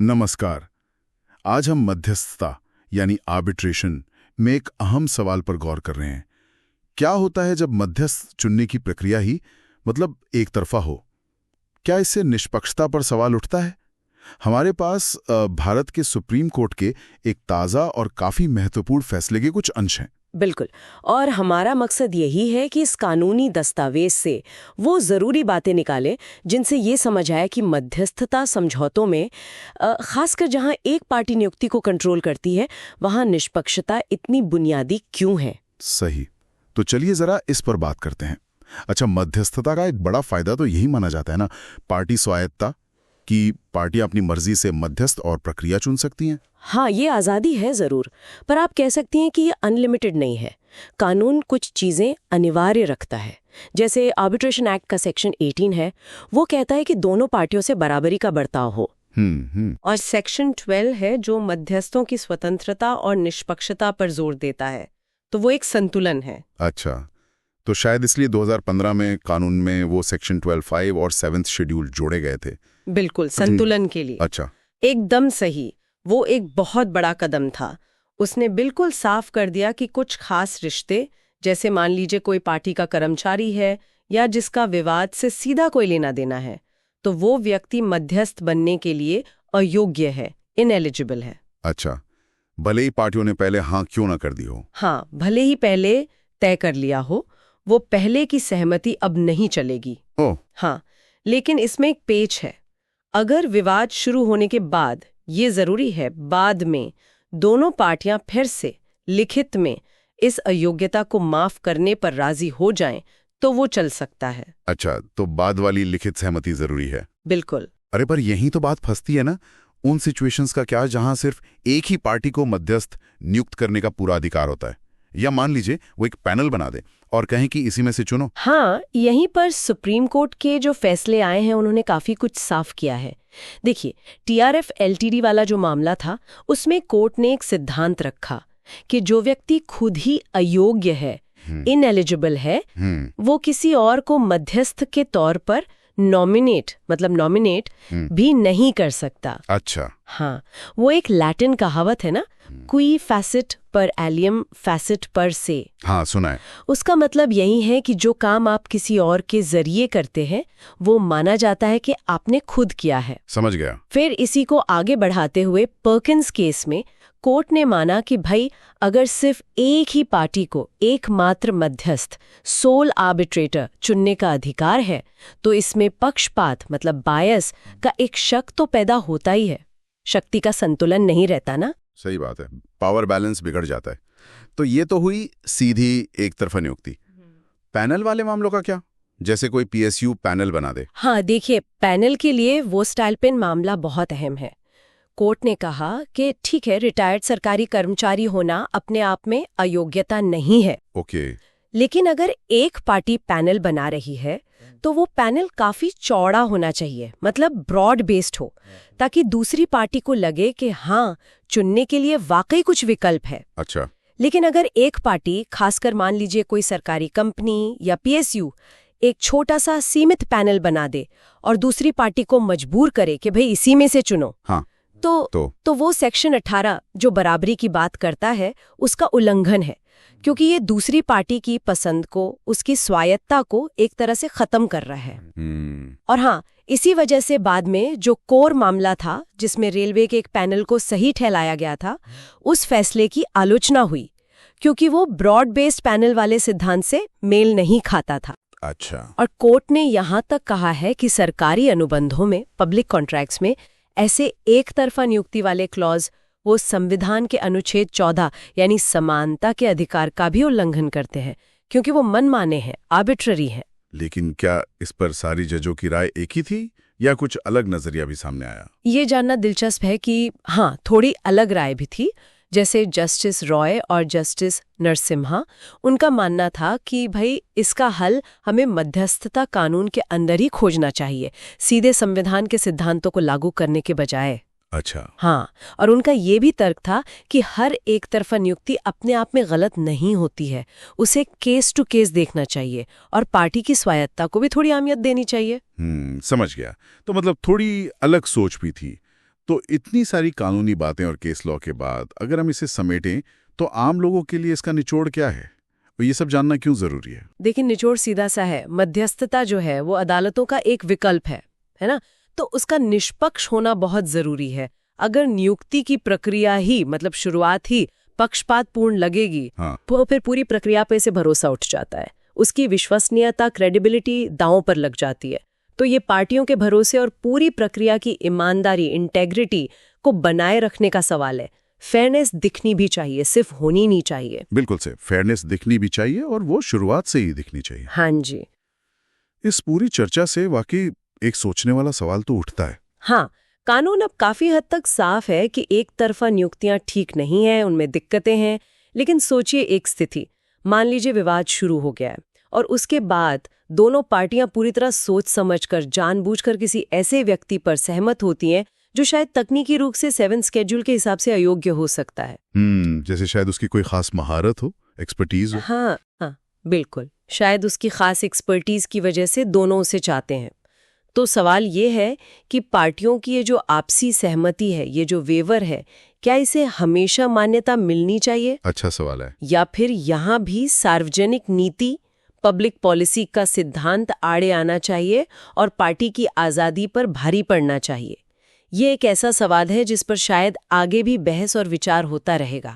नमस्कार। आज हम मध्यस्थता यानी आर्बिट्रेशन में एक अहम सवाल पर गौर कर रहे हैं। क्या होता है जब मध्यस्थ चुनने की प्रक्रिया ही एक तरफा हो? क्या इससे निष्पक्षता पर सवाल उठता है? हमारे पास भारत के सुप्रीम कोर्ट के एक ताज़ा और काफ़ी महत्वपूर्ण फैसले के कुछ अंश हैं। बिल्कुल। और हमारा मकसद यही है कि इस कानूनी दस्तावेज से वो ज़रूरी बातें निकालें जिनसे ये समझ आए कि मध्यस्थता समझौतों में खासकर जहां एक पार्टी नियुक्ति को कंट्रोल करती है वहां निष्पक्षता इतनी बुनियादी क्यों है। सही। तो चलिए ज़रा इस पर बात करते हैं। अच्छा, मध्यस्थता का एक बड़ा फायदा तो यही माना जाता है ना, पार्टी स्वायत्तता, कि पार्टियां अपनी मर्जी से मध्यस्थ और प्रक्रिया चुन सकती हैं। हाँ, ये आज़ादी है ज़रूर, पर आप कह सकती हैं कि ये अनलिमिटेड नहीं है। कानून कुछ चीज़ें अनिवार्य रखता है। जैसे आर्बिट्रेशन एक्ट का सेक्शन 18 है, वो कहता है कि दोनों पार्टियों से बराबरी का बर्ताव हो। और सेक्शन 12 है जो मध्यस्थों की स्वतंत्रता और निष्पक्षता पर जोर देता है। तो वो एक संतुलन है। अच्छा, तो शायद इसलिए 2015 में कानून में वो सेक्शन 12(5) और 7th शेड्यूल जोड़े गए थे। बिल्कुल, संतुलन के लिए। अच्छा, एकदम सही। वो एक बहुत बड़ा कदम था। उसने बिल्कुल साफ कर दिया कि कुछ खास रिश्ते, जैसे मान लीजिए कोई पार्टी का कर्मचारी है या जिसका विवाद से सीधा कोई लेना देना है, तो वो व्यक्ति मध्यस्थ बनने के लिए अयोग्य है, इनएलिजिबल है। अच्छा, भले ही पार्टियों ने पहले हाँ क्यों ना कर दी हो। हाँ, भले ही पहले तय कर लिया हो, वो पहले की सहमति अब नहीं चलेगी। ओह, हाँ, लेकिन इसमें एक पेच है। अगर विवाद शुरू होने के बाद, ये जरूरी है, बाद में दोनों पार्टियां फिर से लिखित में इस अयोग्यता को माफ करने पर राजी हो जाएं, तो वो चल सकता है। अच्छा, तो बाद वाली लिखित सहमति जरूरी है। बिल्कुल। अरे पर यही तो बात फंसती है ना। उन सिचुएशंस का क्या जहां सिर्फ एक ही पार्टी को मध्यस्थ नियुक्त करने का पूरा अधिकार होता है, या मान लीजिए वो एक पैनल बना दे और कहें कि इसी में से चुनो। हाँ, यहीं पर सुप्रीम कोर्ट के जो फैसले आए हैं उन्होंने काफी कुछ साफ किया है। देखिए, टीआरएफ एलटीडी वाला जो मामला था, उसमें कोर्ट ने एक सिद्धांत रखा कि जो व्यक्ति खुद ही अयोग्य है, इनएलिजिबल है, वो किसी और को मध्यस्थ के तौर पर नॉमिनेट भी नहीं कर सकता। अच्छा, हाँ, वो एक लैटिन कहावत है ना, क्वी फैसिट पर एलियम फैसिट पर से। हाँ, सुना है। उसका मतलब यही है कि जो काम आप किसी और के जरिए करते हैं वो माना जाता है कि आपने खुद किया है। समझ गया। फिर इसी को आगे बढ़ाते हुए पर्किंस केस में कोर्ट ने माना कि भाई, अगर सिर्फ एक ही पार्टी को एकमात्र मध्यस्थ सोल आर्बिट्रेटर चुनने का अधिकार है, तो इसमें पक्षपात बायस का एक शक तो पैदा होता ही है। शक्ति का संतुलन नहीं रहता ना। सही बात है, पावर बैलेंस बिगड़ जाता है। तो ये तो हुई सीधी एक तरफा नियुक्ति। पैनल वाले मामलों का क्या, जैसे कोई पीएसयू पैनल बना दे? हाँ, देखिए, पैनल के लिए वो स्टाइल पेन मामला बहुत अहम है। कोर्ट ने कहा कि ठीक है, रिटायर्ड सरकारी कर्मचारी होना अपने आप में अयोग्यता नहीं है। ओके। लेकिन अगर एक पार्टी पैनल बना रही है तो वो पैनल काफी चौड़ा होना चाहिए, ब्रॉड बेस्ड हो, ताकि दूसरी पार्टी को लगे कि हाँ, चुनने के लिए वाकई कुछ विकल्प है। अच्छा। लेकिन अगर एक पार्टी, खासकर मान लीजिए कोई सरकारी कंपनी या पीएसयू, एक छोटा सा सीमित पैनल बना दे और दूसरी पार्टी को मजबूर करे कि भाई इसी में से चुनो, हाँ, तो वो सेक्शन 18 जो बराबरी की बात करता है उसका उल्लंघन है, क्योंकि ये दूसरी पार्टी की पसंद को, उसकी स्वायत्ता को एक तरह से खत्म कर रहा है। और हाँ, इसी वजह से बाद में जो कोर मामला था जिसमें रेलवे के एक पैनल को सही ठहराया गया था, उस फैसले की आलोचना हुई, क्योंकि वो ब्रॉड बेस्ड पैनल वाले सिद्धांत से मेल नहीं खाता था। अच्छा। और कोर्ट ने यहाँ तक कहा है कि सरकारी अनुबंधों में, पब्लिक कॉन्ट्रैक्ट्स में ऐसे एक तरफा नियुक्ति वाले क्लॉज वो संविधान के अनुच्छेद 14 यानी समानता के अधिकार का भी उल्लंघन करते हैं, क्योंकि वो मनमाने हैं, आर्बिट्ररी हैं। लेकिन क्या इस पर सारी जजों की राय एक ही थी या कुछ अलग नजरिया भी सामने आया? ये जानना दिलचस्प है कि हाँ, थोड़ी अलग राय भी थी। जैसे जस्टिस रॉय और जस्टिस नरसिम्हा, उनका मानना था कि भाई इसका हल हमें मध्यस्थता कानून के अंदर ही खोजना चाहिए, सीधे संविधान के सिद्धांतों को लागू करने के बजाय। अच्छा। हाँ, और उनका ये भी तर्क था कि हर एक तरफा नियुक्ति अपने आप में गलत नहीं होती है, उसे केस टू केस देखना चाहिए और पार्टी की स्वायत्ता को भी थोड़ी अहमियत देनी चाहिए। समझ गया। तो थोड़ी अलग सोच भी थी। तो इतनी सारी कानूनी बातें और केस लॉ के बाद अगर हम इसे समेटें तो आम लोगों के लिए इसका निचोड़ क्या है? और ये सब जानना क्यों जरूरी है? देखिए, निचोड़ सीधा सा है। मध्यस्थता जो है वो अदालतों का एक विकल्प है ना? तो उसका निष्पक्ष होना बहुत जरूरी है। अगर नियुक्ति की प्रक्रिया ही मतलब शुरुआत ही पक्षपातपूर्ण लगेगी तो फिर पूरी प्रक्रिया पे से भरोसा उठ जाता है, उसकी विश्वसनीयता, क्रेडिबिलिटी दांव पर लग जाती है। तो ये पार्टियों के भरोसे और पूरी प्रक्रिया की ईमानदारी, इंटेग्रिटी को बनाए रखने का सवाल है। फेयरनेस दिखनी भी चाहिए, सिर्फ होनी नहीं चाहिए। बिल्कुल से, फेयरनेस दिखनी भी चाहिए और वो शुरुआत से ही दिखनी चाहिए। हाँ जी। इस पूरी चर्चा से वाकई एक सोचने वाला सवाल तो उठता है। हाँ, कानून अब काफी हद तक साफ है कि एक तरफा नियुक्तियां ठीक नहीं हैं, उनमें दिक्कतें हैं। लेकिन सोचिए एक स्थिति, मान लीजिए विवाद शुरू हो गया है और उसके बाद दोनों पार्टियां पूरी तरह सोच समझकर, जानबूझकर किसी ऐसे व्यक्ति पर सहमत होती हैं जो शायद तकनीकी रूप से 7 शेड्यूल के हिसाब से अयोग्य हो सकता है। जैसे शायद उसकी कोई खास महारत हो, एक्सपर्टीज हो। हाँ, बिल्कुल। शायद उसकी खास एक्सपर्टीज की वजह से दोनों उसे चाहते हैं। तो सवाल ये है कि पार्टियों की ये जो आपसी सहमति है, ये जो वेवर है, क्या इसे हमेशा मान्यता मिलनी चाहिए? अच्छा सवाल है। या फिर यहाँ भी सार्वजनिक नीति, पब्लिक पॉलिसी का सिद्धांत आड़े आना चाहिए और पार्टी की आज़ादी पर भारी पड़ना चाहिए? ये एक ऐसा सवाल है जिस पर शायद आगे भी बहस और विचार होता रहेगा।